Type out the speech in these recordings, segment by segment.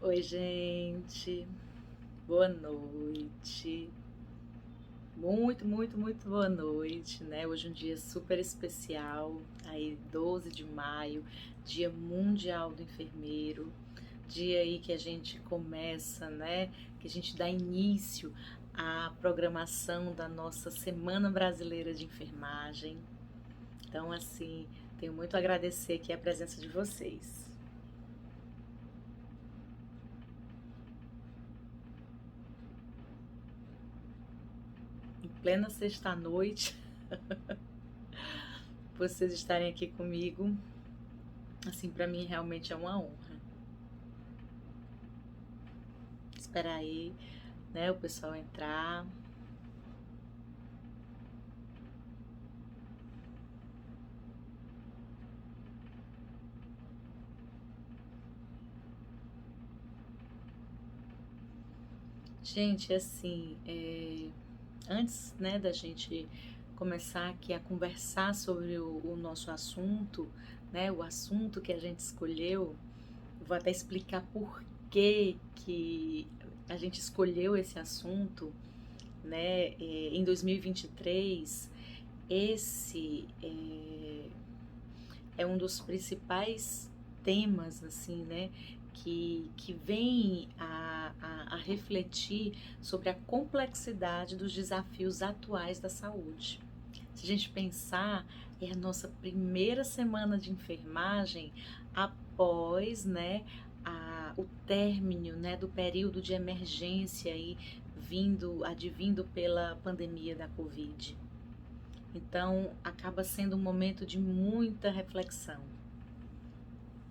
Oi, gente. Boa noite. Muito boa noite, né? Hoje é um dia super especial, aí 12 de maio, Dia Mundial do Enfermeiro. Dia aí que a gente começa, né? Que a gente dá início à programação da nossa Semana Brasileira de Enfermagem. Então, assim, tenho muito a agradecer aqui a presença de vocês. Em plena sexta-noite, vocês estarem aqui comigo, assim, para mim realmente é uma honra. Esperar aí, né, o pessoal entrar. Gente, assim, antes, né, da gente começar aqui a conversar sobre o nosso assunto, né, o assunto que a gente escolheu, vou até explicar por que a gente escolheu esse assunto, né, em 2023. Esse é um dos principais temas, assim, né, que vem a refletir sobre a complexidade dos desafios atuais da saúde. Se a gente pensar, é a nossa primeira semana de enfermagem após, né, o término, né, do período de emergência aí advindo pela pandemia da Covid. Então, acaba sendo um momento de muita reflexão,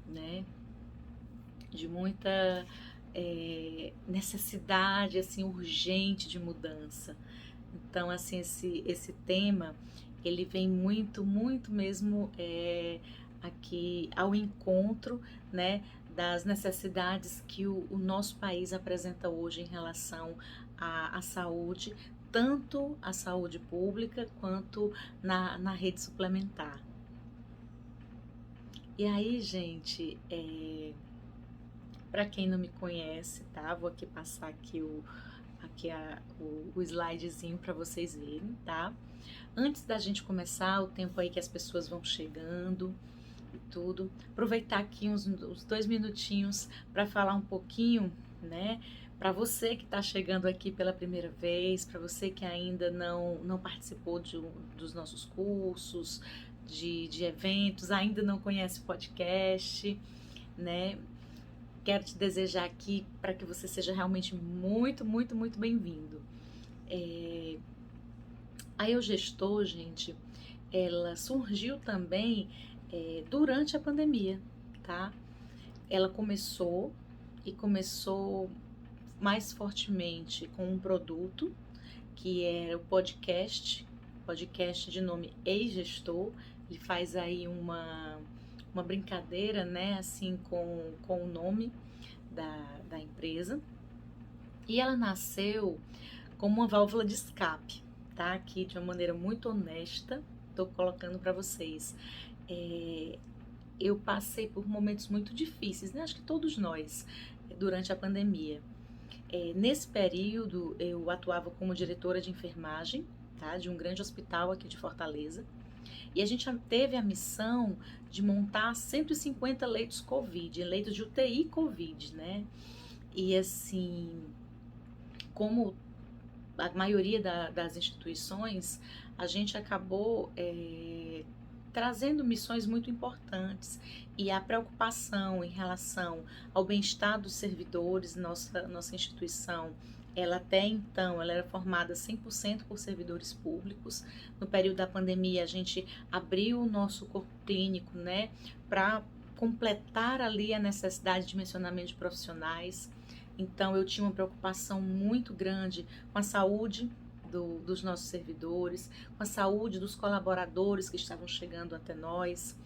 né? De muita necessidade, assim, urgente de mudança. Então, assim, esse tema, ele vem muito mesmo aqui ao encontro, né, das necessidades que o nosso país apresenta hoje em relação à saúde, tanto a saúde pública quanto na rede suplementar. E aí, gente, para quem não me conhece, tá? Vou aqui passar aqui o slidezinho para vocês verem, tá? Antes da gente começar, o tempo aí que as pessoas vão chegando e tudo, aproveitar aqui uns 2 minutinhos para falar um pouquinho, né? Para você que está chegando aqui pela primeira vez, para você que ainda não participou dos nossos cursos, de eventos, ainda não conhece o podcast, né? Quero te desejar aqui para que você seja realmente muito bem-vindo. A Eugestor, gente, ela surgiu também durante a pandemia, tá? Ela começou mais fortemente com um produto que era o podcast de nome Ei Gestor. Ele faz aí uma brincadeira, né, assim, com o nome da empresa. E ela nasceu como uma válvula de escape, tá? Aqui de uma maneira muito honesta, estou colocando para vocês. Eu passei por momentos muito difíceis, né? Acho que todos nós, durante a pandemia. Nesse período, eu atuava como diretora de enfermagem, tá? De um grande hospital aqui de Fortaleza. E a gente teve a missão de montar 150 leitos Covid, leitos de UTI Covid, né? E assim, como a maioria das instituições, a gente acabou trazendo missões muito importantes e a preocupação em relação ao bem-estar dos servidores. Nossa instituição, ela até então, ela era formada 100% por servidores públicos. No período da pandemia, a gente abriu o nosso corpo clínico, né, para completar ali a necessidade de mencionamento de profissionais. Então, eu tinha uma preocupação muito grande com a saúde dos nossos servidores, com a saúde dos colaboradores que estavam chegando até nós.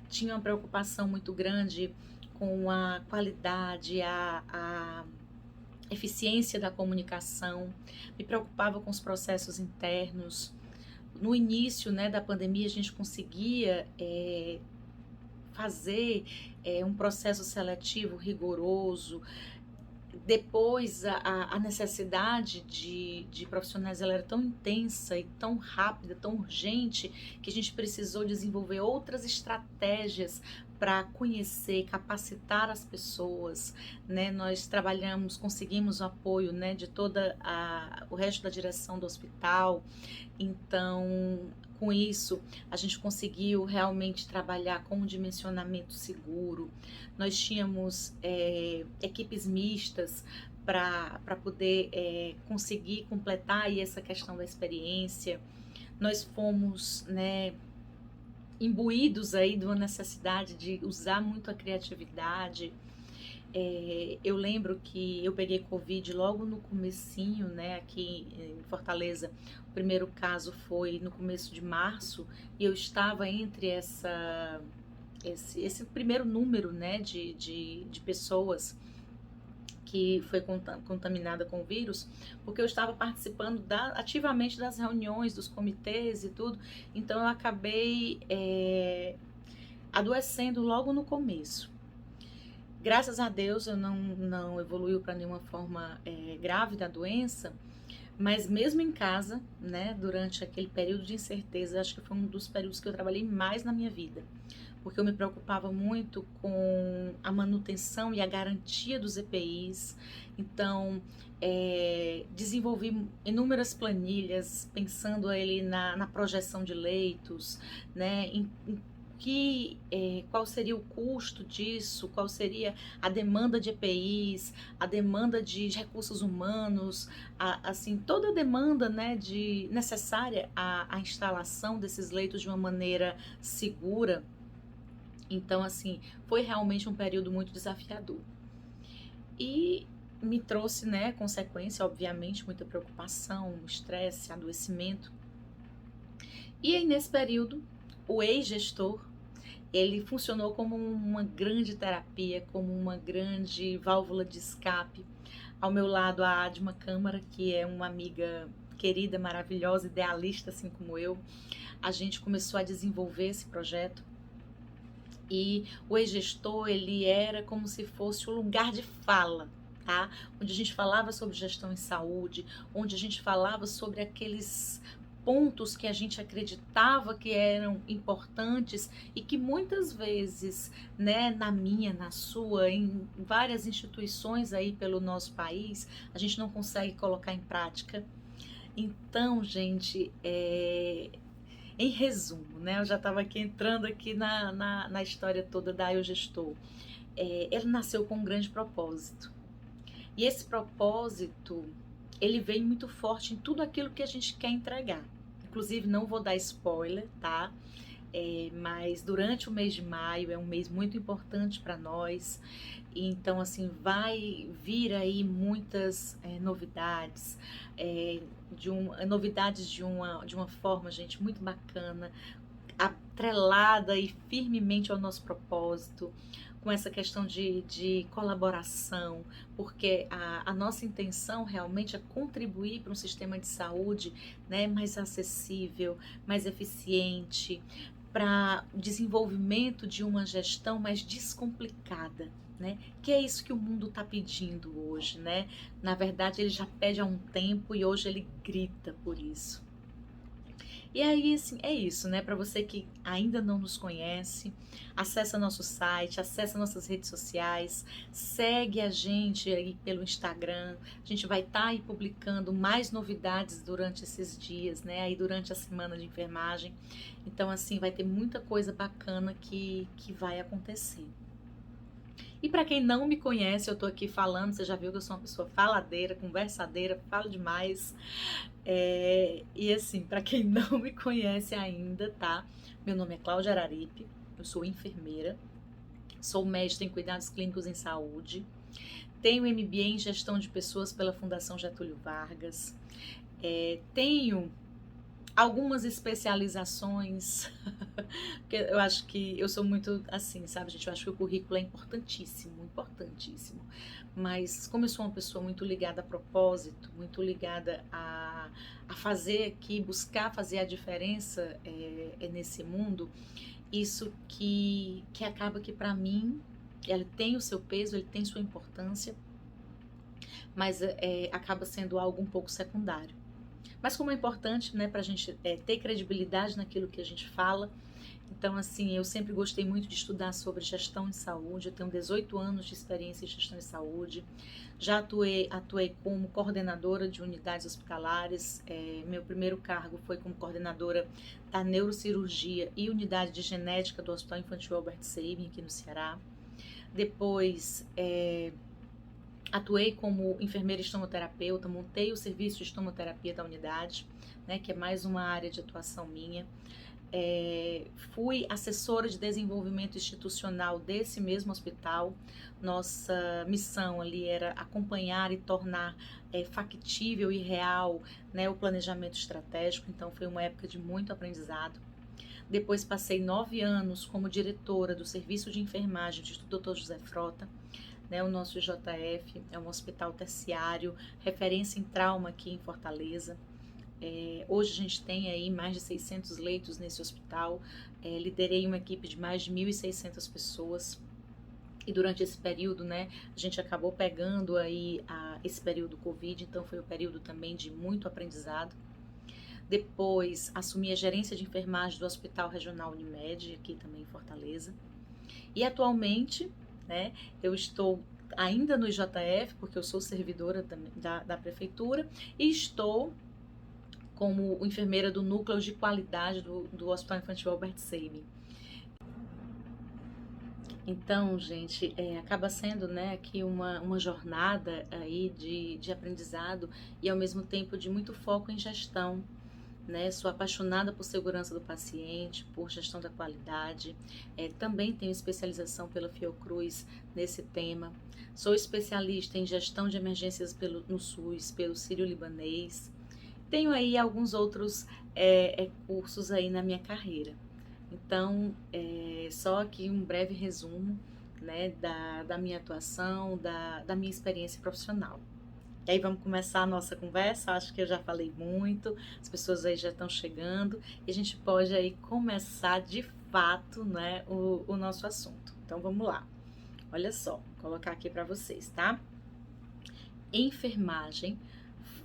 Tinha uma preocupação muito grande com a qualidade, a eficiência da comunicação. Me preocupava com os processos internos. No início, né, da pandemia, a gente conseguia fazer um processo seletivo rigoroso, Depois, a necessidade de profissionais ela era tão intensa e tão rápida, tão urgente, que a gente precisou desenvolver outras estratégias para conhecer, capacitar as pessoas, né? Nós trabalhamos, conseguimos o apoio, né, de toda o resto da direção do hospital. Então, com isso, a gente conseguiu realmente trabalhar com um dimensionamento seguro. Nós tínhamos equipes mistas para poder conseguir completar aí essa questão da experiência. Nós fomos, né, imbuídos aí de uma necessidade de usar muito a criatividade. Eu lembro que eu peguei Covid logo no comecinho, né, aqui em Fortaleza. O primeiro caso foi no começo de março e eu estava entre esse primeiro número, né, de pessoas que foi contaminada com o vírus, porque eu estava participando ativamente das reuniões, dos comitês e tudo, então eu acabei adoecendo logo no começo. Graças a Deus eu não evoluiu para nenhuma forma grave da doença, mas mesmo em casa, né, durante aquele período de incerteza, acho que foi um dos períodos que eu trabalhei mais na minha vida, porque eu me preocupava muito com a manutenção e a garantia dos EPIs. Então, desenvolvi inúmeras planilhas pensando ali na projeção de leitos, né, qual seria o custo disso, qual seria a demanda de EPIs, a demanda de recursos humanos, assim, toda a demanda, né, necessária à instalação desses leitos de uma maneira segura. Então, assim, foi realmente um período muito desafiador. E me trouxe, né, consequência, obviamente, muita preocupação, estresse, adoecimento. E aí, nesse período, o ex-gestor, ele funcionou como uma grande terapia, como uma grande válvula de escape. Ao meu lado, a Adma Câmara, que é uma amiga querida, maravilhosa, idealista, assim como eu. A gente começou a desenvolver esse projeto. E o ex-gestor, ele era como se fosse o lugar de fala, tá? Onde a gente falava sobre gestão em saúde, onde a gente falava sobre aqueles pontos que a gente acreditava que eram importantes e que muitas vezes, né, na minha, na sua, em várias instituições aí pelo nosso país, a gente não consegue colocar em prática. Então, gente, em resumo, né? Eu já estava aqui entrando aqui na história toda da Eu Gestor. Ele nasceu com um grande propósito. E esse propósito, ele vem muito forte em tudo aquilo que a gente quer entregar. Inclusive, não vou dar spoiler, tá? Mas durante o mês de maio é um mês muito importante para nós. Então, assim, vai vir aí muitas novidades, novidades de uma forma, gente, muito bacana, atrelada e firmemente ao nosso propósito, com essa questão de colaboração, porque a nossa intenção realmente é contribuir para um sistema de saúde, né, mais acessível, mais eficiente, para o desenvolvimento de uma gestão mais descomplicada, né? Que é isso que o mundo está pedindo hoje, né? Na verdade, ele já pede há um tempo e hoje ele grita por isso. E aí, assim, é isso, né? Para você que ainda não nos conhece, acessa nosso site, acessa nossas redes sociais, segue a gente aí pelo Instagram. A gente vai estar aí publicando mais novidades durante esses dias, né? Aí durante a semana de enfermagem. Então, assim, vai ter muita coisa bacana que vai acontecer. E para quem não me conhece, eu tô aqui falando, você já viu que eu sou uma pessoa faladeira, conversadeira, falo demais. E assim, para quem não me conhece ainda, tá? Meu nome é Cláudia Araripe, eu sou enfermeira, sou mestre em cuidados clínicos em saúde, tenho MBA em gestão de pessoas pela Fundação Getúlio Vargas, tenho algumas especializações, porque eu acho que eu sou muito assim, sabe, gente? Eu acho que o currículo é importantíssimo, importantíssimo. Mas como eu sou uma pessoa muito ligada a propósito, muito ligada a fazer aqui, buscar fazer a diferença nesse mundo, isso que acaba que para mim, ele tem o seu peso, ele tem sua importância. mas acaba sendo algo um pouco secundário. Mas como é importante, né, para a gente ter credibilidade naquilo que a gente fala, então, assim, eu sempre gostei muito de estudar sobre gestão de saúde. Eu tenho 18 anos de experiência em gestão de saúde. Já atuei como coordenadora de unidades hospitalares. Meu primeiro cargo foi como coordenadora da neurocirurgia e unidade de genética do Hospital Infantil Albert Sabin, aqui no Ceará. Depois, atuei como enfermeira estomoterapeuta, montei o serviço de estomoterapia da unidade, né, que é mais uma área de atuação minha. Fui assessora de desenvolvimento institucional desse mesmo hospital. Nossa missão ali era acompanhar e tornar factível e real, né, o planejamento estratégico, então foi uma época de muito aprendizado. Depois passei 9 anos como diretora do Serviço de Enfermagem do Instituto Dr. José Frota, né, o nosso IJF é um hospital terciário, referência em trauma aqui em Fortaleza. Hoje a gente tem aí mais de 600 leitos nesse hospital. Liderei uma equipe de mais de 1.600 pessoas. E durante esse período, né, a gente acabou pegando aí esse período Covid, então foi um período também de muito aprendizado. Depois assumi a gerência de enfermagem do Hospital Regional Unimed, aqui também em Fortaleza. E atualmente, né, eu estou ainda no IJF, porque eu sou servidora da prefeitura, e estou como enfermeira do núcleo de qualidade do Hospital Infantil Albert Sabin. Então, gente, acaba sendo, né, aqui uma jornada aí de aprendizado e ao mesmo tempo de muito foco em gestão, né? Sou apaixonada por segurança do paciente, por gestão da qualidade. Também tenho especialização pela Fiocruz nesse tema. Sou especialista em gestão de emergências no SUS, pelo Sírio-Libanês. Tenho aí alguns outros cursos aí na minha carreira. Então, só aqui um breve resumo, né, da minha atuação, da minha experiência profissional. E aí vamos começar a nossa conversa. Acho que eu já falei muito, as pessoas aí já estão chegando e a gente pode aí começar de fato, né, o nosso assunto. Então vamos lá. Olha só, vou colocar aqui para vocês, tá? Enfermagem,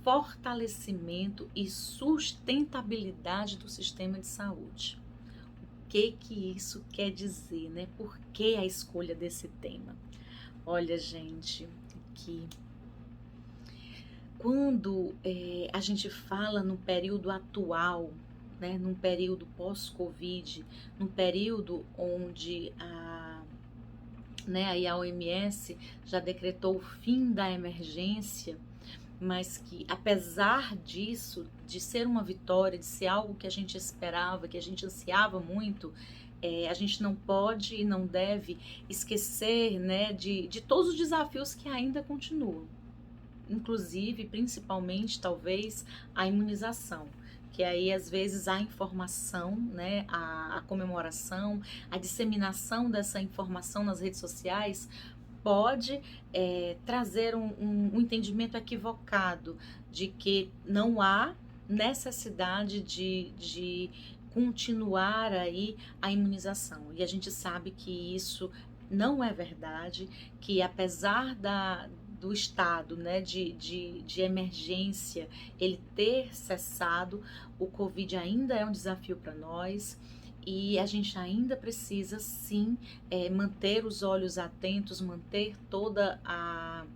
fortalecimento e sustentabilidade do sistema de saúde. O que isso quer dizer, né? Por que a escolha desse tema? Olha, gente, que quando a gente fala no período atual, né, num período pós-Covid, num período onde aí a OMS já decretou o fim da emergência, mas que apesar disso, de ser uma vitória, de ser algo que a gente esperava, que a gente ansiava muito, a gente não pode e não deve esquecer, né, de todos os desafios que ainda continuam. Inclusive, principalmente, talvez, a imunização, que aí às vezes a informação, né, a comemoração, a disseminação dessa informação nas redes sociais pode trazer um entendimento equivocado de que não há necessidade de continuar aí a imunização. E a gente sabe que isso não é verdade, que apesar do estado, né, de emergência ele ter cessado, o Covid ainda é um desafio para nós e a gente ainda precisa sim manter os olhos atentos, manter toda a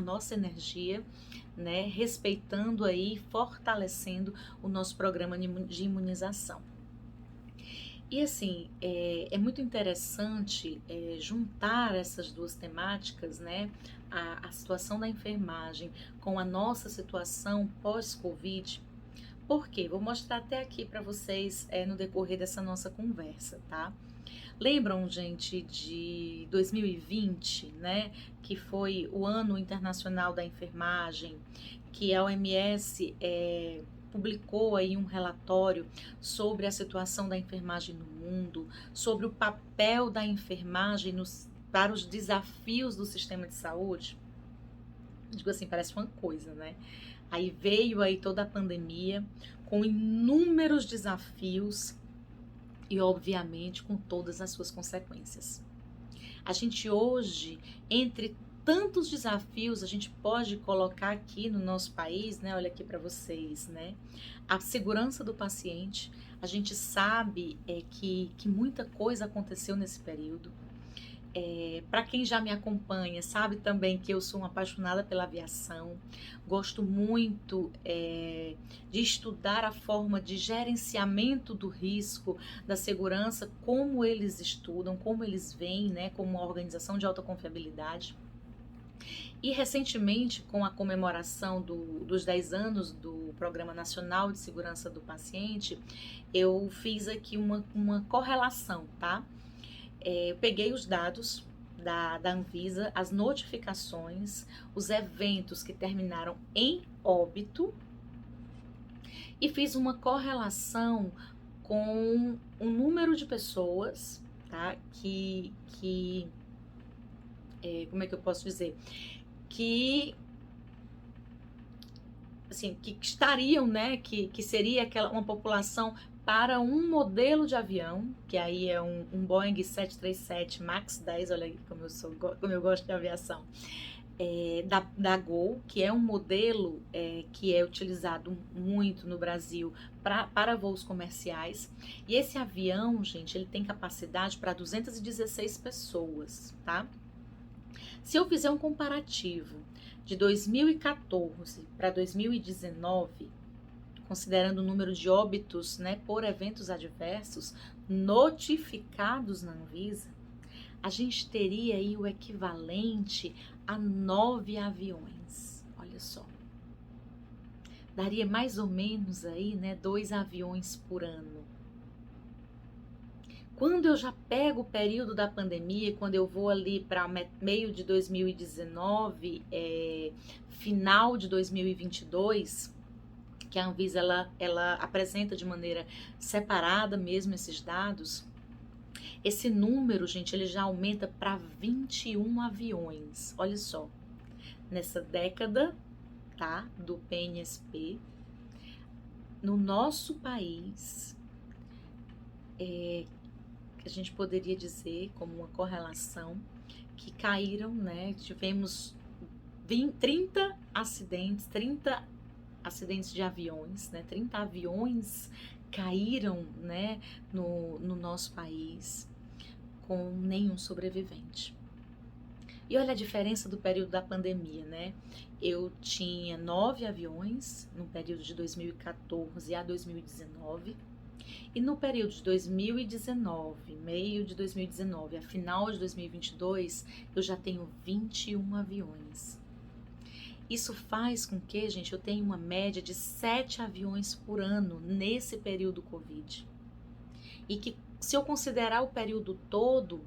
nossa energia, né, respeitando aí, fortalecendo o nosso programa de imunização. E assim, é muito interessante juntar essas duas temáticas, né? A situação da enfermagem com a nossa situação pós-Covid. Por quê? Vou mostrar até aqui para vocês no decorrer dessa nossa conversa, tá? Lembram, gente, de 2020, né? Que foi o Ano Internacional da Enfermagem, que a OMS publicou aí um relatório sobre a situação da enfermagem no mundo, sobre o papel da enfermagem para os desafios do sistema de saúde. Digo assim, parece uma coisa, né? Aí veio aí toda a pandemia com inúmeros desafios e, obviamente, com todas as suas consequências. A gente hoje, entre tantos desafios a gente pode colocar aqui no nosso país, né? Olha aqui para vocês, né? A segurança do paciente, a gente sabe que muita coisa aconteceu nesse período. Para quem já me acompanha, sabe também que eu sou uma apaixonada pela aviação, gosto muito de estudar a forma de gerenciamento do risco, da segurança, como eles estudam, como eles veem, né, como uma organização de alta confiabilidade. E recentemente, com a comemoração dos 10 anos do Programa Nacional de Segurança do Paciente, eu fiz aqui uma correlação, tá? Eu peguei os dados da Anvisa, as notificações, os eventos que terminaram em óbito e fiz uma correlação com o número de pessoas, tá? Como é que eu posso dizer? Que assim, que estariam, né? Que seria uma população para um modelo de avião, que aí é um Boeing 737 MAX 10, olha aí como eu gosto de aviação, da Gol, que é um modelo que é utilizado muito no Brasil para voos comerciais. E esse avião, gente, ele tem capacidade para 216 pessoas, tá? Se eu fizer um comparativo de 2014 para 2019, considerando o número de óbitos, né, por eventos adversos notificados na Anvisa, a gente teria aí o equivalente a 9 aviões. Olha só. Daria mais ou menos aí, né, 2 aviões por ano. Quando eu já pego o período da pandemia, quando eu vou ali para meio de 2019, final de 2022, que a Anvisa ela apresenta de maneira separada mesmo esses dados, esse número, gente, ele já aumenta para 21 aviões. Olha só, nessa década, tá, do PNSP, no nosso país, a gente poderia dizer, como uma correlação, que caíram, né, tivemos 30 acidentes de aviões, né, 30 aviões caíram, né, no nosso país, com nenhum sobrevivente. E olha a diferença do período da pandemia, né? Eu tinha 9 aviões no período de 2014 a 2019. E no período de 2019, meio de 2019 a final de 2022, eu já tenho 21 aviões. Isso faz com que, gente, eu tenha uma média de 7 aviões por ano nesse período Covid. E que, se eu considerar o período todo,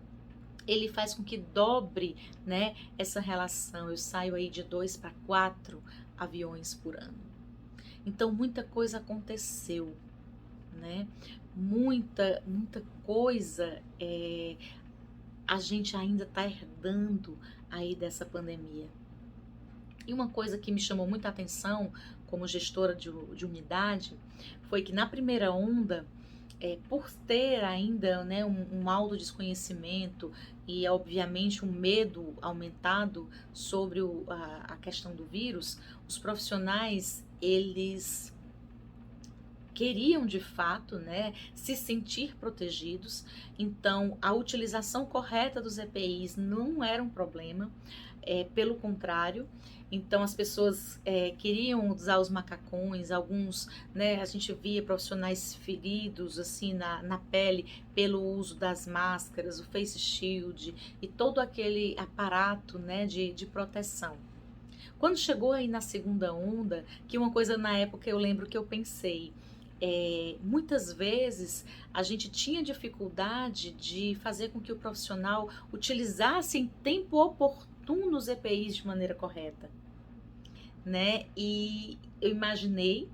ele faz com que dobre, né, essa relação. Eu saio aí de 2 para 4 aviões por ano. Então, muita coisa aconteceu, né? Muita coisa a gente ainda está herdando aí dessa pandemia. E uma coisa que me chamou muita atenção como gestora de unidade foi que na primeira onda, por ter ainda, né, um alto desconhecimento e obviamente um medo aumentado sobre a questão do vírus, os profissionais, eles queriam de fato, né, se sentir protegidos. Então a utilização correta dos EPIs não era um problema, pelo contrário. Então as pessoas queriam usar os macacões, alguns, né, a gente via profissionais feridos assim na pele pelo uso das máscaras, o face shield e todo aquele aparato, né, de proteção. Quando chegou aí na segunda onda, que uma coisa na época eu lembro que eu pensei, muitas vezes a gente tinha dificuldade de fazer com que o profissional utilizasse em tempo oportuno os EPIs de maneira correta, né? E eu imaginei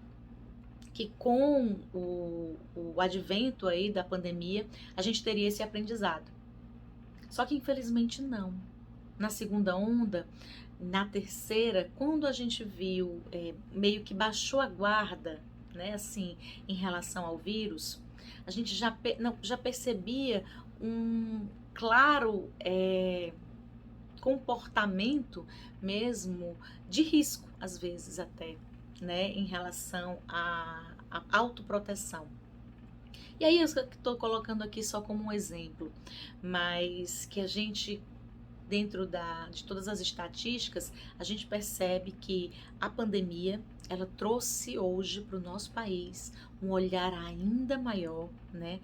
que com o advento aí da pandemia, a gente teria esse aprendizado. Só que infelizmente não. Na segunda onda, na terceira, quando a gente viu, meio que baixou a guarda, né, assim, em relação ao vírus, a gente já percebia um claro comportamento mesmo de risco, às vezes até, né, em relação à autoproteção. E aí eu estou colocando aqui só como um exemplo, mas que a gente, dentro de todas as estatísticas, a gente percebe que a pandemia, ela trouxe hoje para o nosso país um olhar ainda maior, né?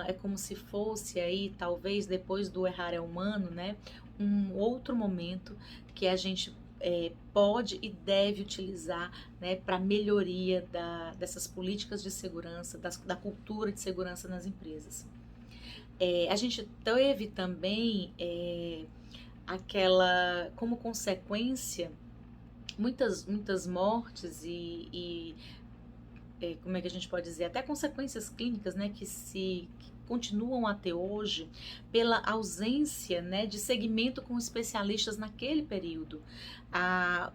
É como se fosse aí, talvez depois do errar é humano, né? Um outro momento que a gente pode e deve utilizar, né, para melhoria dessas políticas de segurança, da cultura de segurança nas empresas. A gente teve também aquela, como consequência, muitas mortes como é que a gente pode dizer, até consequências clínicas, né, que continuam até hoje pela ausência, né, de segmento com especialistas naquele período.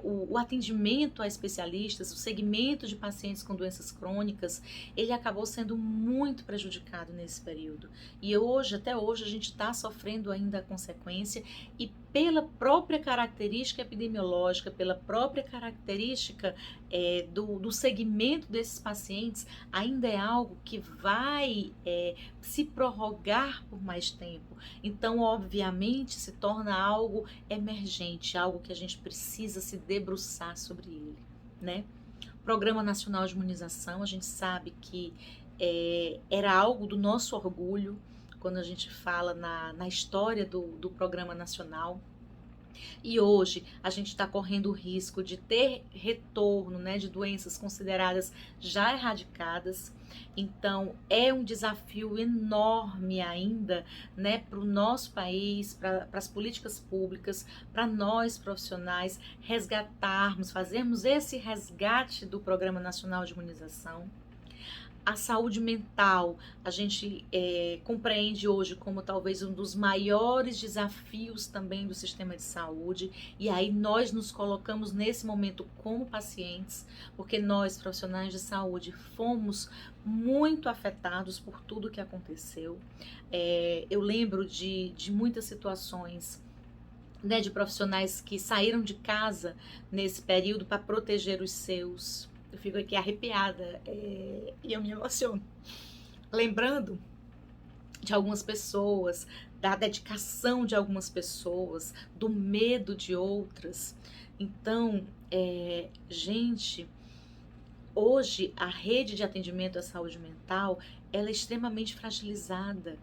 O atendimento a especialistas, o segmento de pacientes com doenças crônicas, ele acabou sendo muito prejudicado nesse período. E hoje, até hoje, a gente está sofrendo ainda a consequência, e pela própria característica epidemiológica, pela própria característica do segmento desses pacientes, ainda é algo que vai se prorrogar por mais tempo. Então, obviamente, se torna algo emergente, algo que a gente precisa se debruçar sobre ele, né? Programa Nacional de Imunização, a gente sabe que era algo do nosso orgulho, quando a gente fala na história do Programa Nacional. E hoje a gente está correndo o risco de ter retorno, né, de doenças consideradas já erradicadas. Então é um desafio enorme ainda, né, para o nosso país, para as políticas públicas, para nós profissionais resgatarmos, fazermos esse resgate do Programa Nacional de Imunização. A saúde mental, a gente compreende hoje como talvez um dos maiores desafios também do sistema de saúde, e aí nós nos colocamos nesse momento como pacientes, porque nós, profissionais de saúde, fomos muito afetados por tudo que aconteceu. Eu lembro de muitas situações, né, de profissionais que saíram de casa nesse período para proteger os seus. Eu fico aqui arrepiada e eu me emociono, lembrando de algumas pessoas, da dedicação de algumas pessoas, do medo de outras. Então, gente, hoje a rede de atendimento à saúde mental, ela é extremamente fragilizada.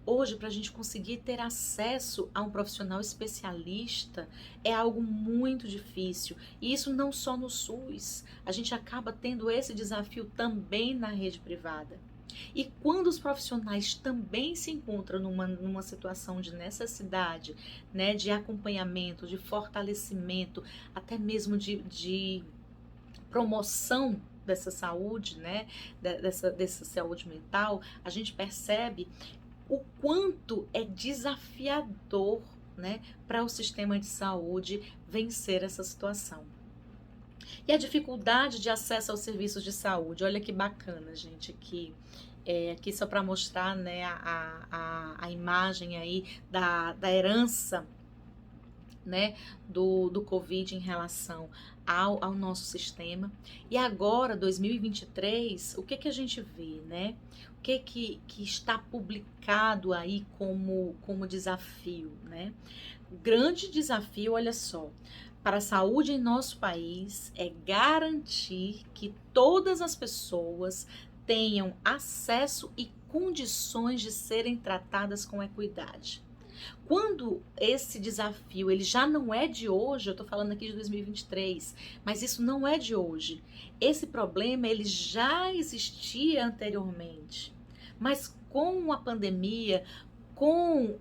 Hoje, para a gente conseguir ter acesso a um profissional especialista é algo muito difícil. E isso não só no SUS. A gente acaba tendo esse desafio também na rede privada. E quando os profissionais também se encontram numa situação de necessidade, né, de acompanhamento, de fortalecimento, até mesmo de promoção dessa saúde, né, dessa saúde mental, a gente percebe o quanto é desafiador, né, para o sistema de saúde vencer essa situação. E a dificuldade de acesso aos serviços de saúde. Olha que bacana, gente, aqui só para mostrar, né, a imagem aí da herança, né, do Covid em relação ao nosso sistema. E agora, 2023, o que a gente vê, né? O que está publicado aí como desafio, né? O grande desafio, olha só, para a saúde em nosso país é garantir que todas as pessoas tenham acesso e condições de serem tratadas com equidade. Quando esse desafio ele já não é de hoje, eu estou falando aqui de 2023, mas isso não é de hoje. Esse problema ele já existia anteriormente, mas com a pandemia, com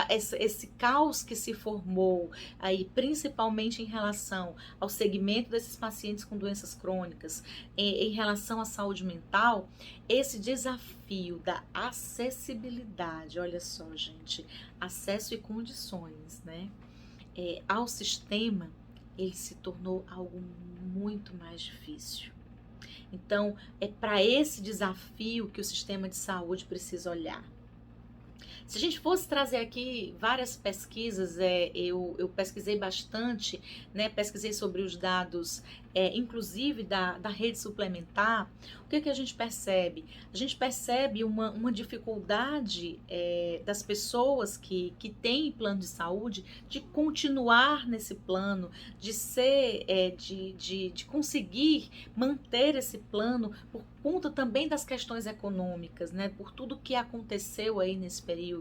esse caos que se formou aí, principalmente em relação ao segmento desses pacientes com doenças crônicas, em relação à saúde mental, esse desafio da acessibilidade, olha só, gente, acesso e condições, né, ao sistema, ele se tornou algo muito mais difícil. Então, é para esse desafio que o sistema de saúde precisa olhar. Se a gente fosse trazer aqui várias pesquisas, eu pesquisei bastante, né? Pesquisei sobre os dados, inclusive da rede suplementar. O que que a gente percebe? A gente percebe uma dificuldade das pessoas que têm plano de saúde de continuar nesse plano, de ser, de conseguir manter esse plano por conta também das questões econômicas, né? Por tudo que aconteceu aí nesse período.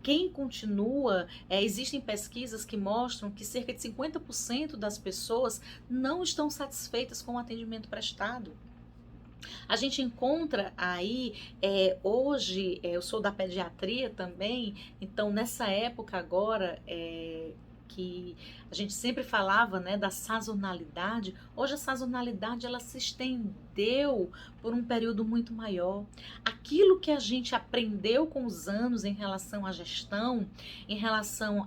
Quem continua, existem pesquisas que mostram que cerca de 50% das pessoas não estão satisfeitas com o atendimento prestado. A gente encontra aí, hoje, eu sou da pediatria também, então nessa época agora, que a gente sempre falava, né, da sazonalidade, hoje a sazonalidade ela se estendeu por um período muito maior. Aquilo que a gente aprendeu com os anos em relação à gestão, em relação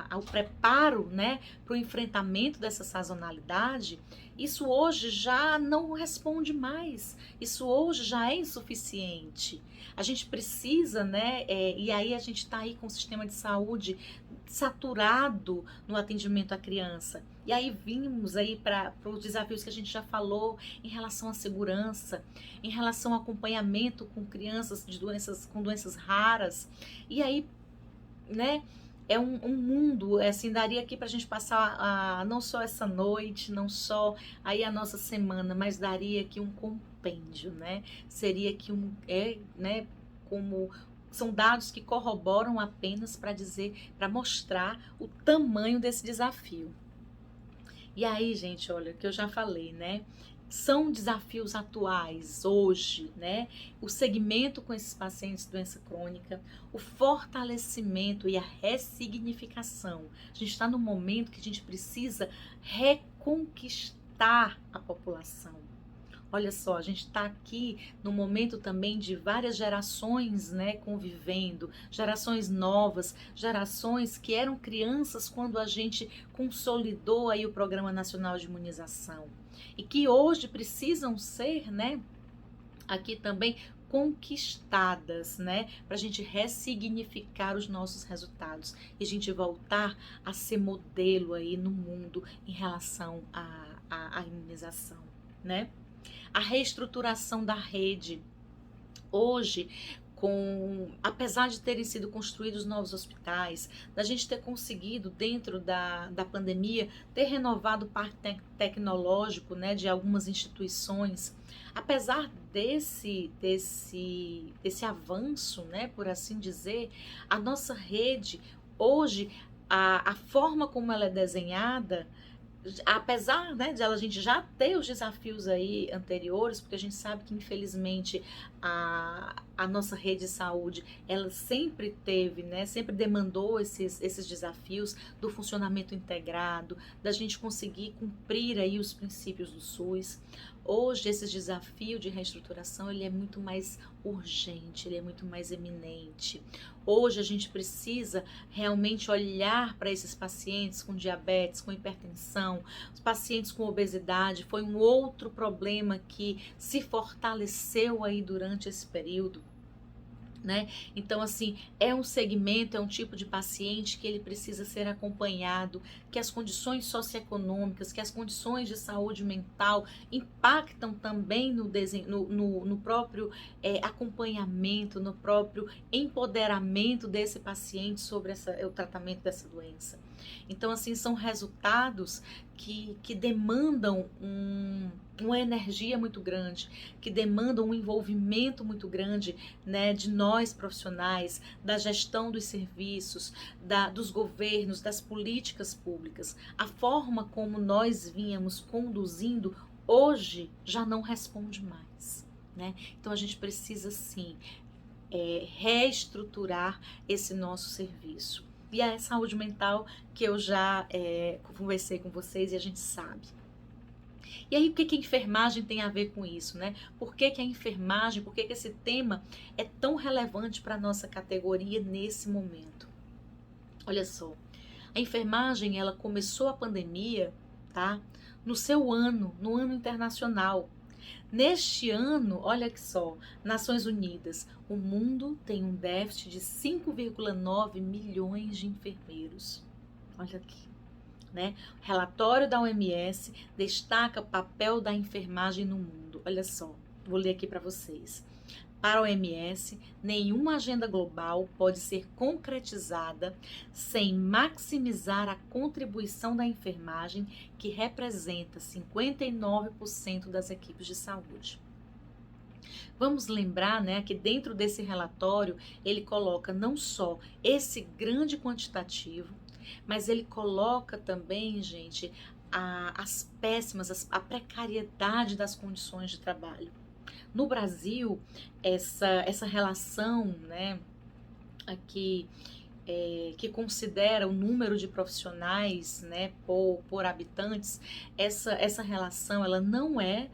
ao preparo, né, para o enfrentamento dessa sazonalidade, isso hoje já não responde mais, isso hoje já é insuficiente. A gente precisa, né, e aí a gente está aí com o sistema de saúde saturado no atendimento à criança. E aí vimos aí para os desafios que a gente já falou em relação à segurança, em relação ao acompanhamento com crianças com doenças raras. E aí, né, é um mundo, assim, daria aqui para a gente passar não só essa noite, não só aí a nossa semana, mas daria aqui um compêndio, né? Seria aqui né, como são dados que corroboram apenas para dizer, para mostrar o tamanho desse desafio. E aí, gente, olha, que eu já falei, né? São desafios atuais, hoje, né? O segmento com esses pacientes de doença crônica, o fortalecimento e a ressignificação. A gente está no momento que a gente precisa reconquistar a população. Olha só, a gente está aqui no momento também de várias gerações, né, convivendo, gerações novas, gerações que eram crianças quando a gente consolidou aí o Programa Nacional de Imunização e que hoje precisam ser, né, aqui também conquistadas, né, para a gente ressignificar os nossos resultados e a gente voltar a ser modelo aí no mundo em relação à imunização, né? A reestruturação da rede. Hoje, apesar de terem sido construídos novos hospitais, da gente ter conseguido, dentro da pandemia, ter renovado o parque tecnológico, né, de algumas instituições, apesar desse avanço, né, por assim dizer, a nossa rede, hoje, a forma como ela é desenhada, apesar, né, de a gente já ter os desafios aí anteriores, porque a gente sabe que infelizmente a nossa rede de saúde, ela sempre teve, né, sempre demandou esses desafios do funcionamento integrado, da gente conseguir cumprir aí os princípios do SUS. Hoje esse desafio de reestruturação, ele é muito mais urgente, ele é muito mais eminente. Hoje a gente precisa realmente olhar para esses pacientes com diabetes, com hipertensão, os pacientes com obesidade. Foi um outro problema que se fortaleceu aí durante esse período, né? Então, assim, é um segmento, é um tipo de paciente que ele precisa ser acompanhado, que as condições socioeconômicas, que as condições de saúde mental impactam também no próprio acompanhamento, no próprio empoderamento desse paciente sobre o tratamento dessa doença. Então, assim, são resultados que demandam uma energia muito grande, que demandam um envolvimento muito grande, né, de nós profissionais, da gestão dos serviços, dos governos, das políticas públicas. A forma como nós vínhamos conduzindo hoje já não responde mais, né? Então a gente precisa sim reestruturar esse nosso serviço. E a saúde mental que eu já conversei com vocês e a gente sabe. E aí, o que a enfermagem tem a ver com isso, né? Por que a enfermagem, por que esse tema é tão relevante para a nossa categoria nesse momento? Olha só, a enfermagem, ela começou a pandemia, tá? No ano internacional. Neste ano, olha que só, Nações Unidas, o mundo tem um déficit de 5,9 milhões de enfermeiros. Olha aqui, né? O relatório da OMS destaca o papel da enfermagem no mundo. Olha só, vou ler aqui para vocês. Para a OMS, nenhuma agenda global pode ser concretizada sem maximizar a contribuição da enfermagem, que representa 59% das equipes de saúde. Vamos lembrar, né, que dentro desse relatório ele coloca não só esse grande quantitativo, mas ele coloca também, gente, as péssimas, a precariedade das condições de trabalho. No Brasil, essa relação, né, aqui, que considera o número de profissionais, né, por habitantes, essa relação ela não é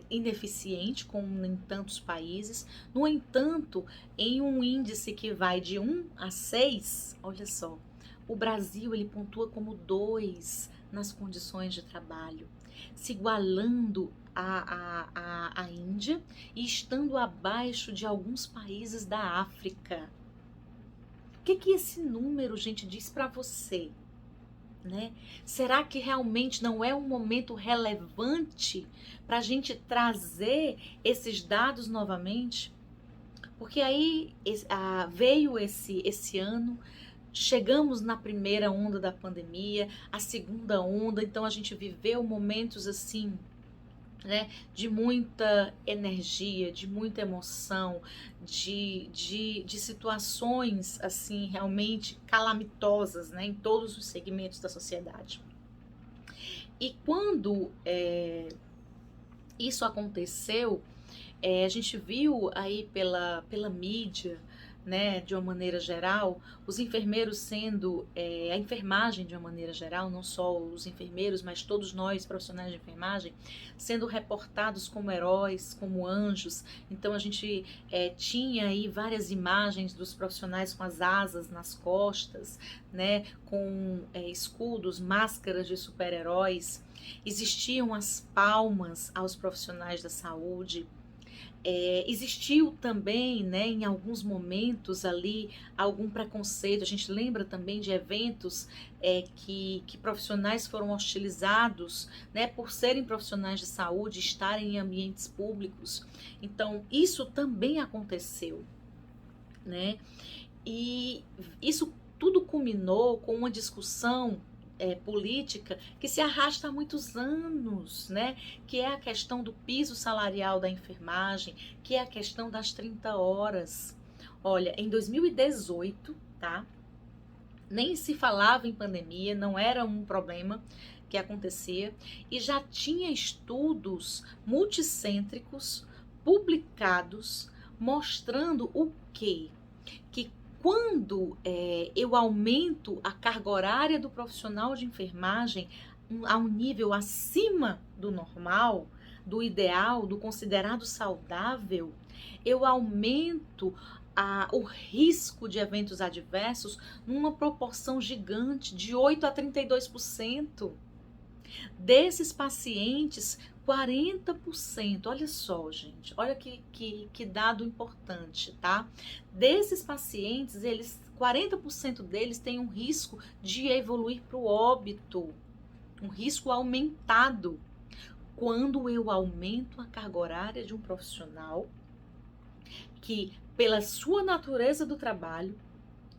ineficiente como em tantos países. No entanto, em um índice que vai de 1 a 6, olha só, o Brasil ele pontua como 2 nas condições de trabalho, se igualando à Índia e estando abaixo de alguns países da África. O que esse número, gente, diz para você? Né? Será que realmente não é um momento relevante para a gente trazer esses dados novamente? Porque aí veio esse ano, chegamos na primeira onda da pandemia, a segunda onda, então a gente viveu momentos assim, né, de muita energia, de muita emoção, de situações assim realmente calamitosas, né, em todos os segmentos da sociedade. E quando isso aconteceu, a gente viu aí pela mídia, né, de uma maneira geral, os enfermeiros sendo, a enfermagem de uma maneira geral, não só os enfermeiros, mas todos nós profissionais de enfermagem, sendo reportados como heróis, como anjos. Então a gente tinha aí várias imagens dos profissionais com as asas nas costas, né, com escudos, máscaras de super-heróis. Existiam as palmas aos profissionais da saúde. Existiu também, né, em alguns momentos ali, algum preconceito. A gente lembra também de eventos que profissionais foram hostilizados, né, por serem profissionais de saúde, estarem em ambientes públicos. Então, isso também aconteceu, né? E isso tudo culminou com uma discussão política que se arrasta há muitos anos, né? Que é a questão do piso salarial da enfermagem, que é a questão das 30 horas. Olha, em 2018, tá? Nem se falava em pandemia, não era um problema que acontecia, e já tinha estudos multicêntricos publicados mostrando o quê? Que quando eu aumento a carga horária do profissional de enfermagem a um nível acima do normal, do ideal, do considerado saudável, eu aumento o risco de eventos adversos numa proporção gigante, de 8 a 32%. Desses pacientes, 40%, olha só, gente, olha que dado importante, tá? Desses pacientes, 40% deles têm um risco de evoluir para o óbito, um risco aumentado. Quando eu aumento a carga horária de um profissional que, pela sua natureza do trabalho,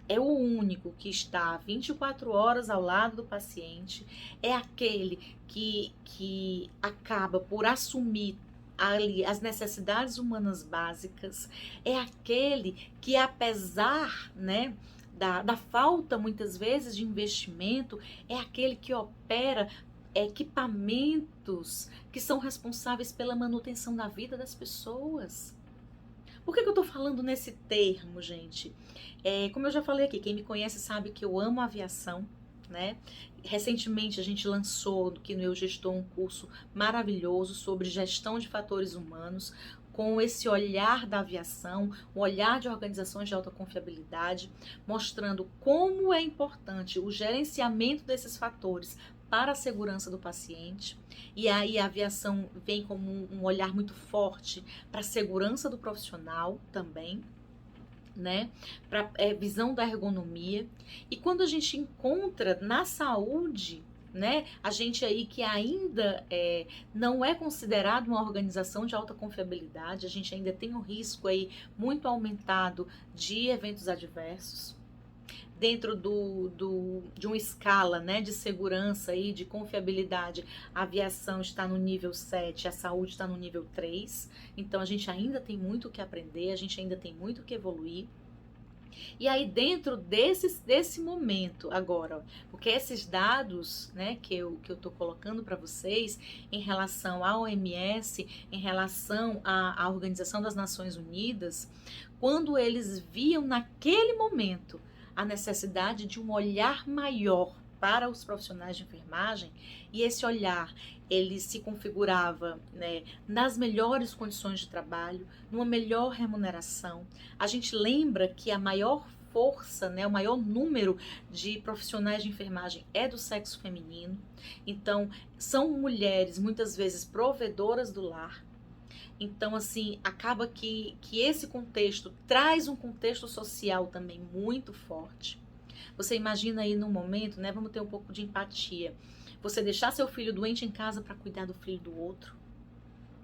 é o único que está 24 horas ao lado do paciente, é aquele que acaba por assumir ali as necessidades humanas básicas, é aquele que, apesar, né, da falta muitas vezes de investimento, é aquele que opera equipamentos que são responsáveis pela manutenção da vida das pessoas. Por que eu tô falando nesse termo, gente? Como eu já falei aqui, quem me conhece sabe que eu amo aviação, né? Recentemente a gente lançou aqui no Eu Gestor um curso maravilhoso sobre gestão de fatores humanos, com esse olhar da aviação, o olhar de organizações de alta confiabilidade, mostrando como é importante o gerenciamento desses fatores para a segurança do paciente, e aí a aviação vem como um olhar muito forte para a segurança do profissional também, né? Para visão da ergonomia. E quando a gente encontra na saúde, né, a gente aí que ainda não é considerado uma organização de alta confiabilidade, a gente ainda tem um risco aí muito aumentado de eventos adversos. Dentro de uma escala, né, de segurança e de confiabilidade, a aviação está no nível 7, a saúde está no nível 3. Então, a gente ainda tem muito o que aprender, a gente ainda tem muito o que evoluir. E aí, dentro desse momento agora, porque esses dados, né, que eu estou colocando para vocês em relação à OMS, em relação à Organização das Nações Unidas, quando eles viam naquele momento a necessidade de um olhar maior para os profissionais de enfermagem, e esse olhar ele se configurava, né, nas melhores condições de trabalho, numa melhor remuneração. A gente lembra que a maior força, né, o maior número de profissionais de enfermagem é do sexo feminino. Então, são mulheres muitas vezes provedoras do lar. Então, assim, acaba que esse contexto traz um contexto social também muito forte. Você imagina aí no momento, né? Vamos ter um pouco de empatia. Você deixar seu filho doente em casa para cuidar do filho do outro.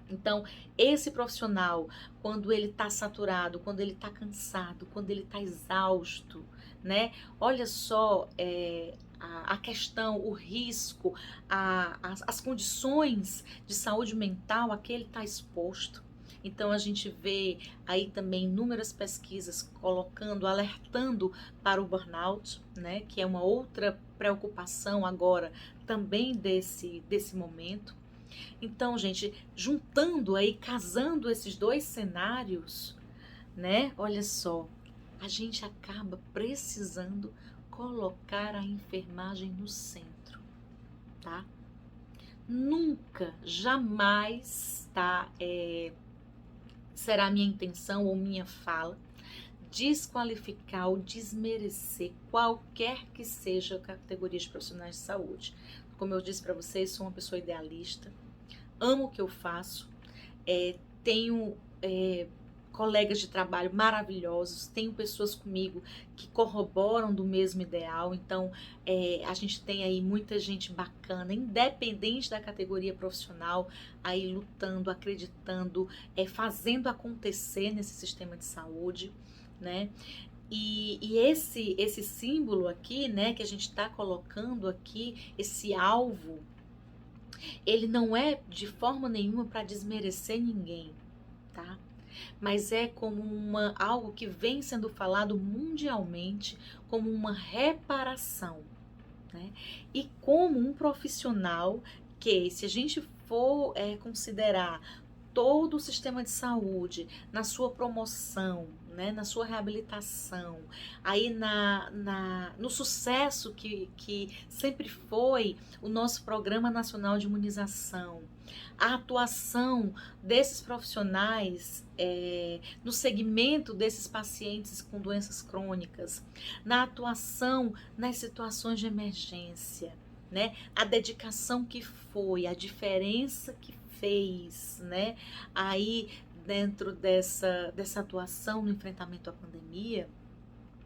Então, esse profissional, quando ele está saturado, quando ele está cansado, quando ele está exausto, né? Olha só a questão, o risco, as condições de saúde mental a que ele está exposto. Então, a gente vê aí também inúmeras pesquisas colocando, alertando para o burnout, né? Que é uma outra preocupação agora também desse momento. Então, gente, juntando aí, casando esses dois cenários, né? Olha só, a gente acaba precisando colocar a enfermagem no centro, tá? Nunca, jamais, tá? Será minha intenção ou minha fala desqualificar ou desmerecer qualquer que seja a categoria de profissionais de saúde. Como eu disse para vocês, sou uma pessoa idealista, amo o que eu faço, tenho colegas de trabalho maravilhosos, tenho pessoas comigo que corroboram do mesmo ideal, então a gente tem aí muita gente bacana, independente da categoria profissional, aí lutando, acreditando, fazendo acontecer nesse sistema de saúde, né? E esse símbolo aqui, né, que a gente está colocando aqui, esse alvo, ele não é de forma nenhuma para desmerecer ninguém, tá? Mas é como algo que vem sendo falado mundialmente como uma reparação, né? E como um profissional que, se a gente for considerar todo o sistema de saúde na sua promoção, né, na sua reabilitação, aí no sucesso que sempre foi o nosso Programa Nacional de Imunização, a atuação desses profissionais no segmento desses pacientes com doenças crônicas, na atuação nas situações de emergência, né, a dedicação que foi, a diferença que fez, né, aí dentro dessa atuação no enfrentamento à pandemia,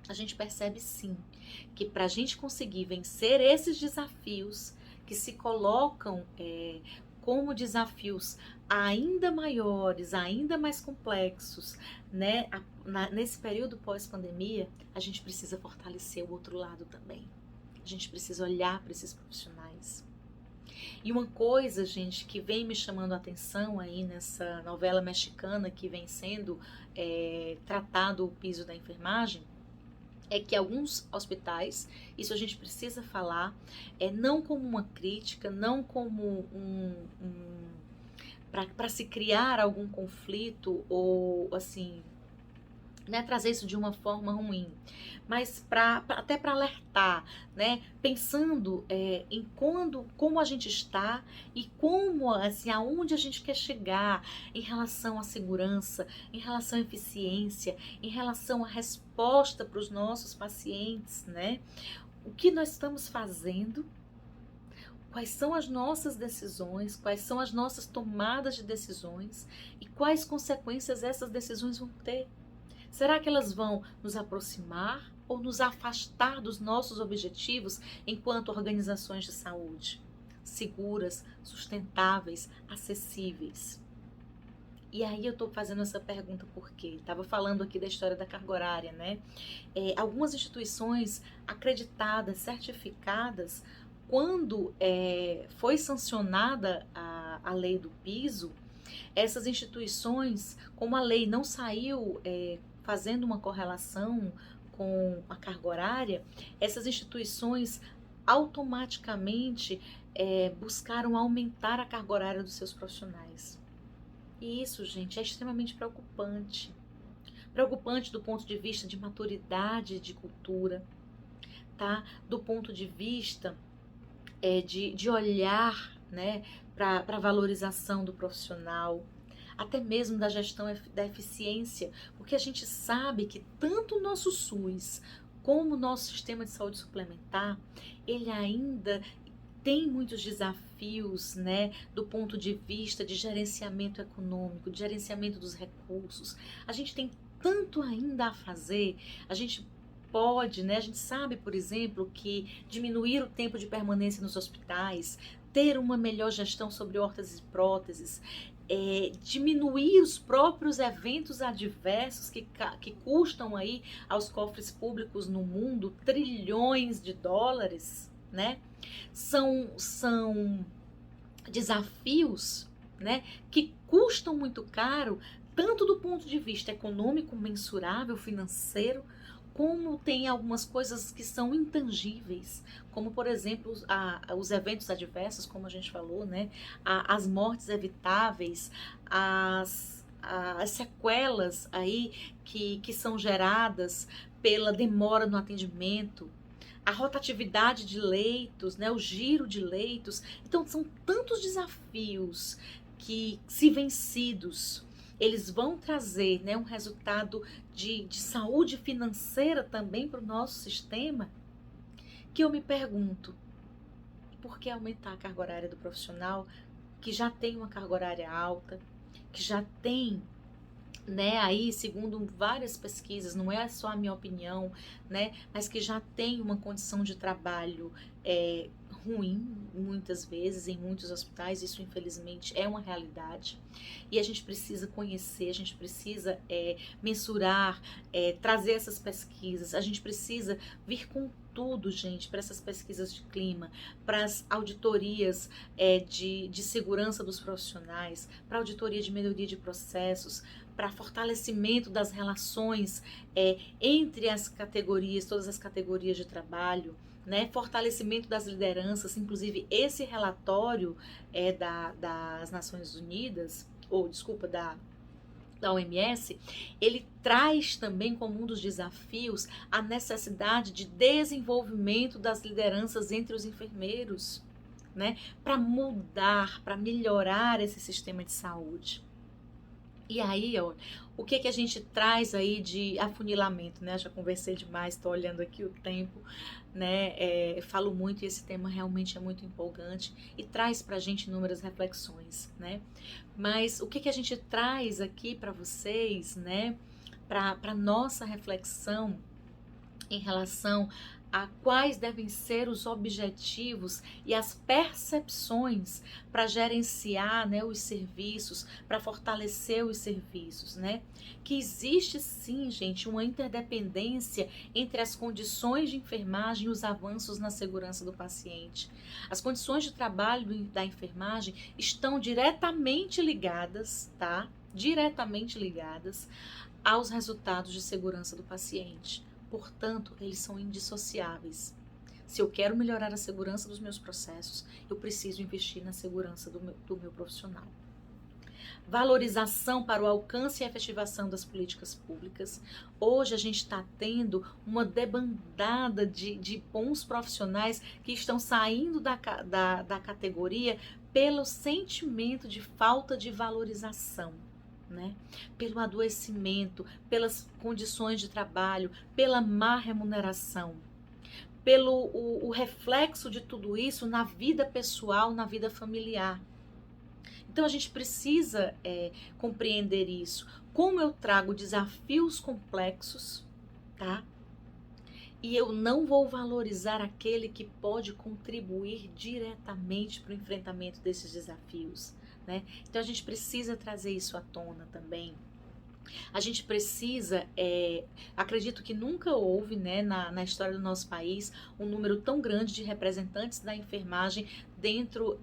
a gente percebe sim que para a gente conseguir vencer esses desafios que se colocam como desafios ainda maiores, ainda mais complexos, né, nesse período pós-pandemia, a gente precisa fortalecer o outro lado também. A gente precisa olhar para esses profissionais. E uma coisa, gente, que vem me chamando a atenção aí nessa novela mexicana que vem sendo tratado o piso da enfermagem, é que alguns hospitais, isso a gente precisa falar, não como uma crítica, não como para se criar algum conflito ou assim, né, trazer isso de uma forma ruim, mas até para alertar, né, pensando em como a gente está e como, assim, aonde a gente quer chegar em relação à segurança, em relação à eficiência, em relação à resposta para os nossos pacientes, né, o que nós estamos fazendo, Quais são as nossas decisões, quais são as nossas tomadas de decisões e quais consequências essas decisões vão ter. Será que elas vão nos aproximar ou nos afastar dos nossos objetivos enquanto organizações de saúde? Seguras, sustentáveis, acessíveis. E aí eu estou fazendo essa pergunta porque estava falando aqui da história da carga horária, né? Algumas instituições acreditadas, certificadas, quando foi sancionada a lei do piso, essas instituições, como a lei não saiu fazendo uma correlação com a carga horária, essas instituições automaticamente buscaram aumentar a carga horária dos seus profissionais. E isso, gente, é extremamente preocupante. Preocupante do ponto de vista de maturidade de cultura, tá? Do ponto de vista de olhar, né, para a valorização do profissional, até mesmo da gestão da eficiência, porque a gente sabe que tanto o nosso SUS como o nosso sistema de saúde suplementar, ele ainda tem muitos desafios, né, do ponto de vista de gerenciamento econômico, de gerenciamento dos recursos. A gente tem tanto ainda a fazer. A gente pode, né, a gente sabe, por exemplo, que diminuir o tempo de permanência nos hospitais, ter uma melhor gestão sobre órteses e próteses, diminuir os próprios eventos adversos que custam aí aos cofres públicos no mundo trilhões de dólares, né? São desafios, né, que custam muito caro, tanto do ponto de vista econômico, mensurável, financeiro, como tem algumas coisas que são intangíveis, como, por exemplo, os eventos adversos, como a gente falou, né, as mortes evitáveis, as sequelas aí que são geradas pela demora no atendimento, a rotatividade de leitos, né, o giro de leitos. Então, são tantos desafios que, se vencidos, eles vão trazer, né, um resultado de saúde financeira também para o nosso sistema, que eu me pergunto, por que aumentar a carga horária do profissional que já tem uma carga horária alta, que já tem, né, aí segundo várias pesquisas, não é só a minha opinião, né, mas que já tem uma condição de trabalho ruim, muitas vezes, em muitos hospitais, isso infelizmente é uma realidade, e a gente precisa conhecer, a gente precisa mensurar, trazer essas pesquisas, a gente precisa vir com tudo, gente, para essas pesquisas de clima, para as auditorias de segurança dos profissionais, para a auditoria de melhoria de processos, para fortalecimento das relações entre as categorias, todas as categorias de trabalho, né? Fortalecimento das lideranças, inclusive esse relatório das Nações Unidas, ou desculpa, da OMS, ele traz também como um dos desafios a necessidade de desenvolvimento das lideranças entre os enfermeiros, né? Para mudar, para melhorar esse sistema de saúde. E aí, ó, o que a gente traz aí de afunilamento, né? Já conversei demais, estou olhando aqui o tempo, né? Falo muito e esse tema realmente é muito empolgante e traz para a gente inúmeras reflexões, né? Mas o que a gente traz aqui para vocês, né? Para nossa reflexão em relação a quais devem ser os objetivos e as percepções para gerenciar, né, os serviços, para fortalecer os serviços, né? Que existe sim, gente, uma interdependência entre as condições de enfermagem e os avanços na segurança do paciente. As condições de trabalho da enfermagem estão diretamente ligadas, tá? Diretamente ligadas aos resultados de segurança do paciente. Portanto, eles são indissociáveis. Se eu quero melhorar a segurança dos meus processos, eu preciso investir na segurança do meu profissional. Valorização para o alcance e efetivação das políticas públicas. Hoje a gente está tendo uma debandada de bons profissionais que estão saindo da categoria pelo sentimento de falta de valorização, né? Pelo adoecimento, pelas condições de trabalho, pela má remuneração, pelo o reflexo de tudo isso na vida pessoal, na vida familiar. Então a gente precisa compreender isso. Como eu trago desafios complexos, tá? E eu não vou valorizar aquele que pode contribuir diretamente para o enfrentamento desses desafios, né? Então a gente precisa trazer isso à tona também. A gente precisa, acredito que nunca houve, né, na história do nosso país, um número tão grande de representantes da enfermagem dentro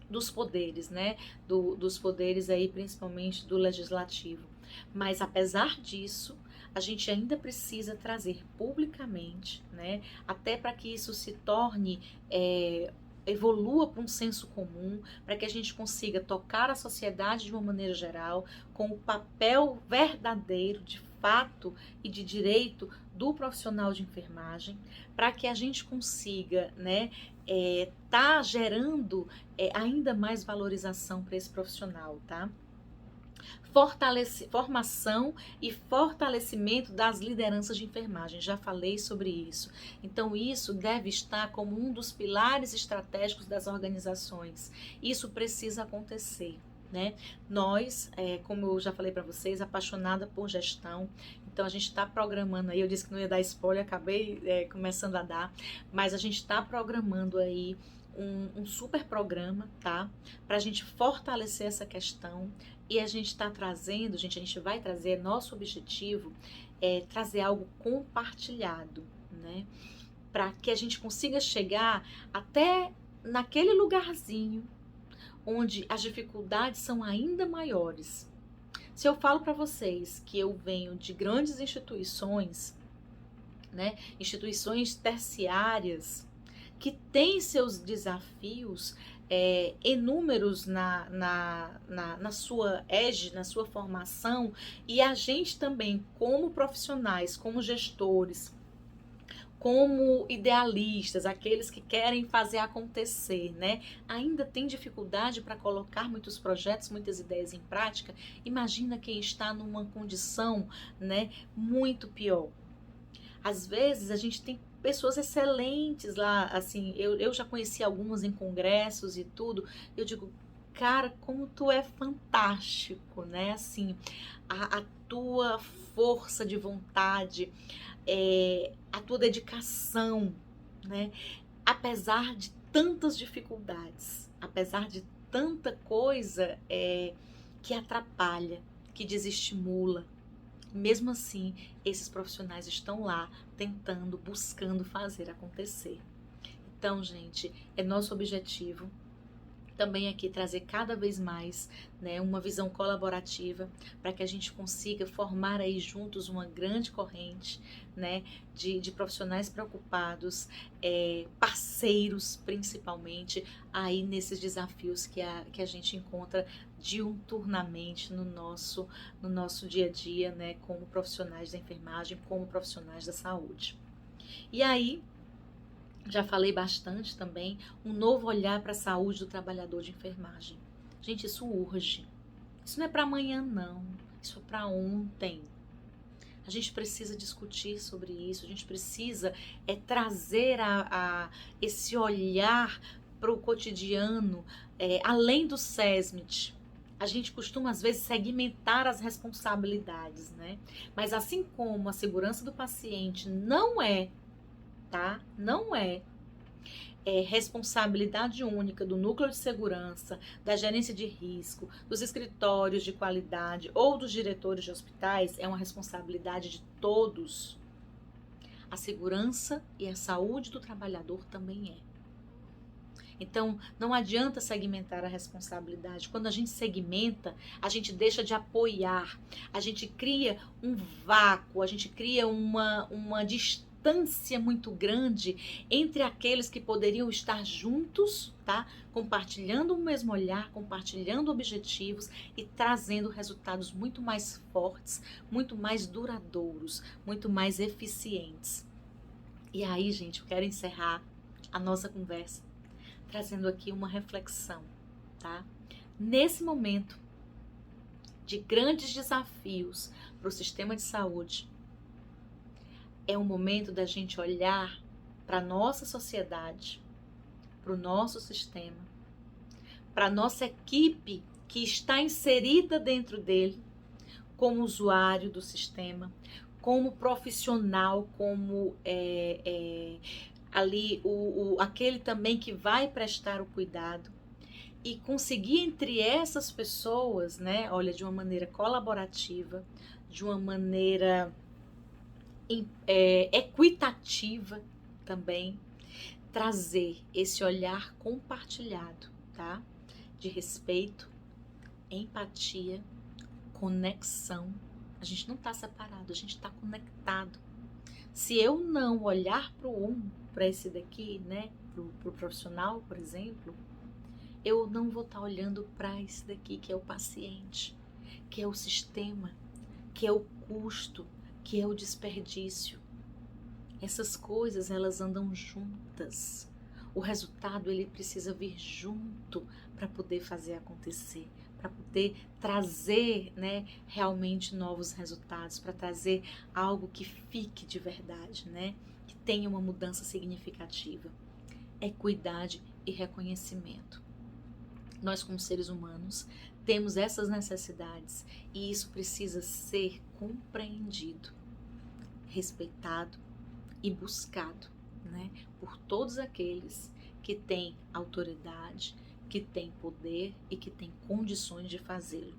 dos poderes, né, dos poderes aí, principalmente do legislativo. Mas apesar disso, a gente ainda precisa trazer publicamente, né, até para que isso se torne evolua para um senso comum, para que a gente consiga tocar a sociedade de uma maneira geral, com o papel verdadeiro, de fato e de direito do profissional de enfermagem, para que a gente consiga, né, tá gerando ainda mais valorização para esse profissional, tá? Formação e fortalecimento das lideranças de enfermagem. Já falei sobre isso. Então, isso deve estar como um dos pilares estratégicos das organizações. Isso precisa acontecer, né? Nós, como eu já falei para vocês, apaixonada por gestão, então a gente está programando aí, eu disse que não ia dar spoiler, acabei começando a dar, mas a gente está programando aí um super programa, tá? Para a gente fortalecer essa questão. E a gente está trazendo, gente, a gente vai trazer, nosso objetivo é trazer algo compartilhado, né? Para que a gente consiga chegar até naquele lugarzinho onde as dificuldades são ainda maiores. Se eu falo para vocês que eu venho de grandes instituições, né? Instituições terciárias, que têm seus desafios inúmeros na sua na sua formação, e a gente também, como profissionais, como gestores, como idealistas, aqueles que querem fazer acontecer, né? Ainda tem dificuldade para colocar muitos projetos, muitas ideias em prática. Imagina quem está numa condição, né, muito pior. Às vezes a gente tem pessoas excelentes lá, assim, eu já conheci algumas em congressos e tudo, eu digo, cara, como tu é fantástico, né, assim, a tua força de vontade, a tua dedicação, né, apesar de tantas dificuldades, apesar de tanta coisa que atrapalha, que desestimula, mesmo assim, esses profissionais estão lá tentando, buscando fazer acontecer. Então, gente, é nosso objetivo também aqui trazer cada vez mais, né, uma visão colaborativa para que a gente consiga formar aí juntos uma grande corrente, né, de profissionais preocupados, parceiros principalmente, aí nesses desafios que a gente encontra diuturnamente no nosso dia a dia, né, como profissionais da enfermagem, como profissionais da saúde. E aí, já falei bastante também, um novo olhar para a saúde do trabalhador de enfermagem. Gente, isso urge. Isso não é para amanhã, não. Isso é para ontem. A gente precisa discutir sobre isso, a gente precisa trazer esse olhar para o cotidiano, além do SESMIT. A gente costuma, às vezes, segmentar as responsabilidades, né? Mas assim como a segurança do paciente não é, tá? Não é responsabilidade única do núcleo de segurança, da gerência de risco, dos escritórios de qualidade ou dos diretores de hospitais, é uma responsabilidade de todos. A segurança e a saúde do trabalhador também é. Então, não adianta segmentar a responsabilidade. Quando a gente segmenta, a gente deixa de apoiar, a gente cria um vácuo, a gente cria uma distância muito grande entre aqueles que poderiam estar juntos, tá? Compartilhando o mesmo olhar, compartilhando objetivos e trazendo resultados muito mais fortes, muito mais duradouros, muito mais eficientes. E aí, gente, eu quero encerrar a nossa conversa trazendo aqui uma reflexão, tá? Nesse momento de grandes desafios para o sistema de saúde, É um momento da gente olhar para a nossa sociedade, para o nosso sistema, para a nossa equipe que está inserida dentro dele, como usuário do sistema, como profissional, como ali aquele também que vai prestar o cuidado, e conseguir entre essas pessoas, né, olha, de uma maneira colaborativa, de uma maneira equitativa também, trazer esse olhar compartilhado, tá? De respeito, empatia, conexão. A gente não está separado, a gente está conectado. Se eu não olhar para esse daqui, né, pro profissional, por exemplo, eu não vou estar olhando para esse daqui que é o paciente, que é o sistema, que é o custo, que é o desperdício. Essas coisas, elas andam juntas. O resultado, ele precisa vir junto para poder fazer acontecer, para poder trazer, né, realmente novos resultados, para trazer algo que fique de verdade, né, que tenha uma mudança significativa. Equidade e reconhecimento. Nós, como seres humanos, temos essas necessidades e isso precisa ser compreendido, respeitado e buscado, né, por todos aqueles que têm autoridade, que têm poder e que têm condições de fazê-lo.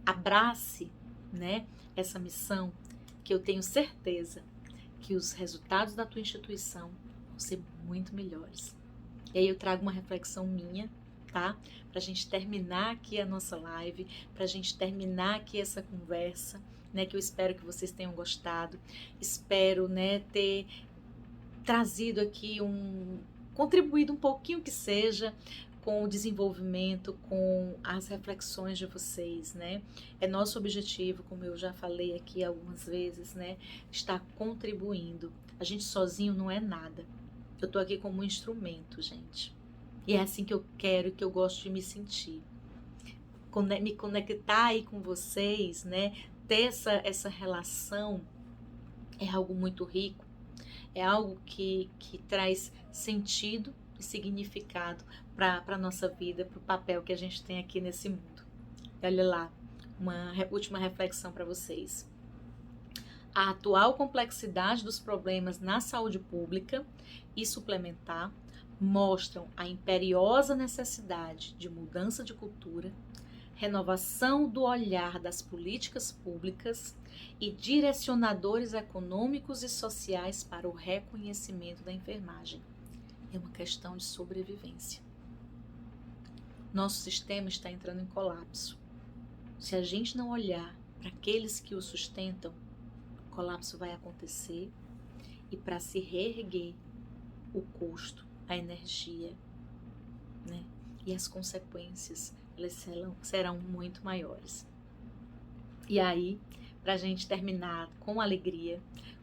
Abrace, né, essa missão, que eu tenho certeza que os resultados da tua instituição vão ser muito melhores. E aí eu trago uma reflexão minha, tá? Pra gente terminar aqui a nossa live, pra gente terminar aqui essa conversa, né, que eu espero que vocês tenham gostado. Espero, né, ter trazido aqui contribuído um pouquinho que seja com o desenvolvimento, com as reflexões de vocês, né? É nosso objetivo, como eu já falei aqui algumas vezes, né, estar contribuindo. A gente sozinho não é nada. Eu tô aqui como um instrumento, gente. E é assim que eu quero e que eu gosto de me sentir. Me conectar aí com vocês, né? Ter essa relação é algo muito rico. É algo que traz sentido e significado para a nossa vida, para o papel que a gente tem aqui nesse mundo. E olha lá, uma última reflexão para vocês. A atual complexidade dos problemas na saúde pública e suplementar mostram a imperiosa necessidade de mudança de cultura, renovação do olhar das políticas públicas e direcionadores econômicos e sociais para o reconhecimento da enfermagem. É uma questão de sobrevivência. Nosso sistema está entrando em colapso. Se a gente não olhar para aqueles que o sustentam, o colapso vai acontecer e para se reerguer, o custo, a energia, né, e as consequências, elas serão muito maiores. E aí, para a gente terminar com alegria,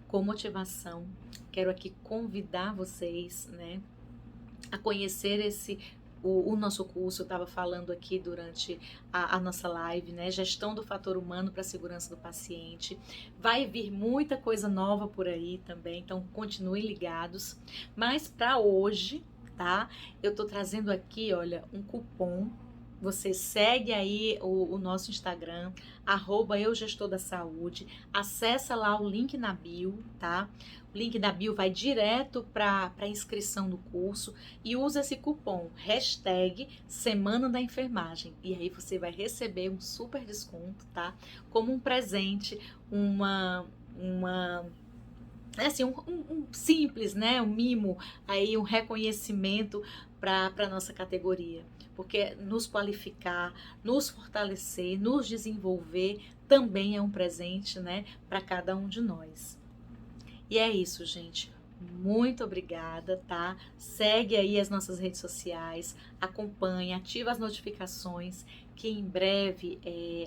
com motivação, quero aqui convidar vocês, né, a conhecer o nosso curso. Eu estava falando aqui durante a nossa live, né? Gestão do fator humano para a segurança do paciente. Vai vir muita coisa nova por aí também, então continuem ligados. Mas para hoje, tá? Eu tô trazendo aqui, olha, um cupom. Você segue aí o nosso Instagram, @eugestordasaúde, acessa lá o link na bio, tá? O link da bio vai direto para a inscrição do curso e usa esse cupom, #Semana da Enfermagem. E aí você vai receber um super desconto, tá? Como um presente, assim, um simples, né? Um mimo, aí um reconhecimento para a nossa categoria. Porque nos qualificar, nos fortalecer, nos desenvolver também é um presente, né, para cada um de nós. E é isso, gente. Muito obrigada, tá? Segue aí as nossas redes sociais, acompanha, ativa as notificações, que em breve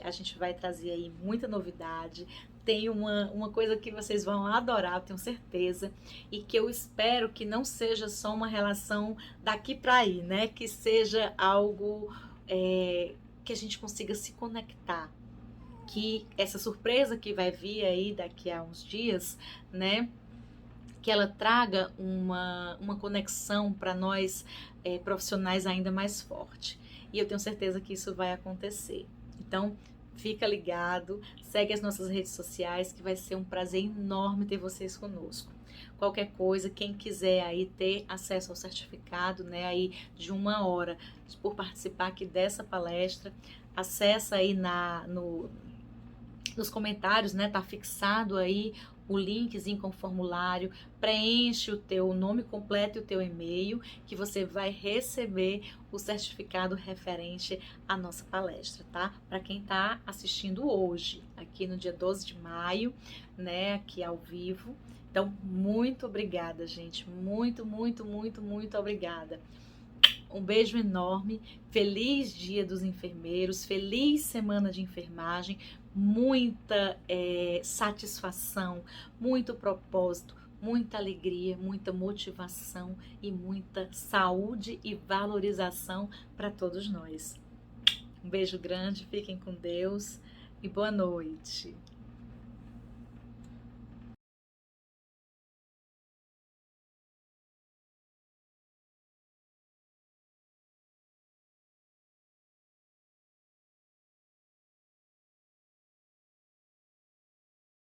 a gente vai trazer aí muita novidade. Tem uma coisa que vocês vão adorar, eu tenho certeza, e que eu espero que não seja só uma relação daqui para aí, né? Que seja algo que a gente consiga se conectar. Que essa surpresa que vai vir aí daqui a uns dias, né? que ela traga uma conexão para nós profissionais ainda mais forte. E eu tenho certeza que isso vai acontecer. Então, fica ligado, segue as nossas redes sociais, que vai ser um prazer enorme ter vocês conosco. Qualquer coisa, quem quiser aí ter acesso ao certificado, né, aí de 1 hora por participar aqui dessa palestra, acessa aí nos comentários, né, tá fixado aí o linkzinho com o formulário, preenche o teu nome completo e o teu e-mail, que você vai receber o certificado referente à nossa palestra, tá? Para quem tá assistindo hoje, aqui no dia 12 de maio, né, aqui ao vivo. Então, muito obrigada, gente, muito, muito, muito, muito obrigada. Um beijo enorme, feliz Dia dos Enfermeiros, feliz Semana de Enfermagem, muita satisfação, muito propósito, muita alegria, muita motivação e muita saúde e valorização para todos nós. Um beijo grande, fiquem com Deus e boa noite.